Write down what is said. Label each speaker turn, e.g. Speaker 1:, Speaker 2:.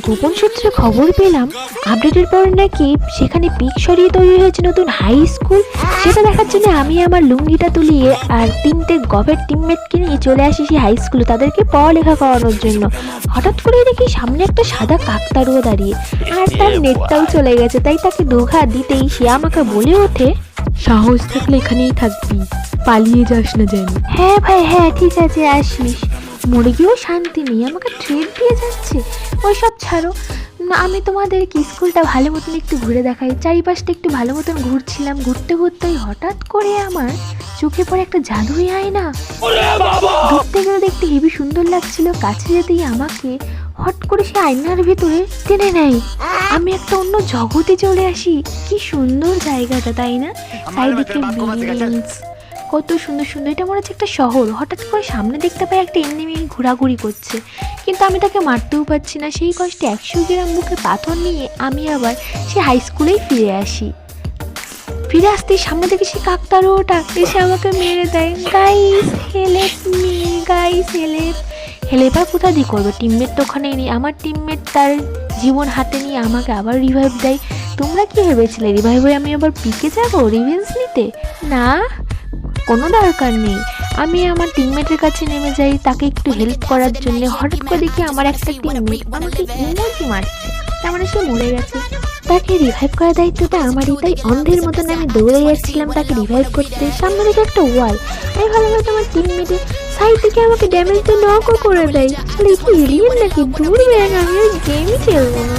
Speaker 1: গোপন সূত্রে খবর পেলাম আপডেটের পর নাকি সেখানে পিক সরিয়ে তৈরি হয়েছে নতুন হাই স্কুল। সেটা দেখার জন্য আমি আমার লুঙ্গিটা তুলিয়ে আর 3টে গভের টিমমেটকে নিয়ে চলে আসি সেই হাই স্কুলে তাদেরকে পড়ালেখা করানোর জন্য। হঠাৎ করে দেখি সামনে একটা সাদা কাকতাড়ুয়া দাঁড়িয়ে, আর তার নেটটাও চলে গেছে, তাই তাকে দুঘা দিতেই সে আমাকে বলে ওঠে,
Speaker 2: সাহস থাকলে এখানেই থাকবি, পালিয়ে যাস না যেন।
Speaker 1: হ্যাঁ ভাই হ্যাঁ ঠিক আছে আসিস। মরে গিয়েও শান্তি নেই, আমাকে ট্রেড দিয়ে যাচ্ছে। ওইসব ছাড়ো না, আমি তোমাদেরকে স্কুলটা ভালো মতন একটু ঘুরে দেখাই। চারিপাশটা একটু ভালো মতন ঘুরছিলাম, ঘুরতে ঘুরতেই হঠাৎ করে আমার চোখে পড়ে একটা জাদুই আয়না। ঘুরতে গেলে দেখতে হেবি সুন্দর লাগছিল, কাছে যেতেই আমাকে হট করে সে আয়নার ভেতরে টেনে নেয়। আমি একটা অন্য জগতে চলে আসি। কি সুন্দর জায়গাটা তাই না? চারিদিকে বিল্ডিংস, কত সুন্দর সুন্দর, এটা মনে হচ্ছে একটা শহর। হঠাৎ করে সামনে দেখতে পাই একটা এনিমি ঘোরাঘুরি করছে, কিন্তু আমি তাকে মারতেও পারছি না। সেই কষ্টে 100 গ্রাম বুকে পাথর নিয়ে আমি আবার সে হাই স্কুলেই ফিরে আসি। ফিরে আসতেই সামনে থেকে সে কাকতাড়ুয়াটা এসে আমাকে মেরে দেয়। Guys help me, guys help. Help আর কোথা দিয়ে করবে, টিমমেট তো ওখানেই নেই। আমার টিমমেট তার জীবন হাতে নিয়ে আমাকে আবার রিভাইভ দেয়। তোমরা কি ভেবেছিলে রিভাইভ হয়ে আমি আবার পিকে যাবো রিভেঞ্জ নিতে? না, কোনো দরকার নেই। আমি আমার টিমমেটের কাছে নেমে যাই তাকে একটু হেল্প করার জন্য। হঠাৎ করে দেখি আমার একটা টিমমেট আমাকে ইমোজি মারছে, তার মানে সে মরে গেছে। তাকে রিভাইভ করার দায়িত্বটা আমারই, তাই অন্ধের মতন আমি দৌড়ে যাচ্ছিলাম তাকে রিভাইভ করতে। সামনে দিকে একটা ওয়াল, আমি ভালো হয়তো আমার টিমমেটের সাইড থেকে আমাকে ড্যামেজ দিয়ে নকও করে দেয়। তাহলে কি এলিয়েন নাকি? দূর ব্যাগ, আমি আর গেমই খেলবো না।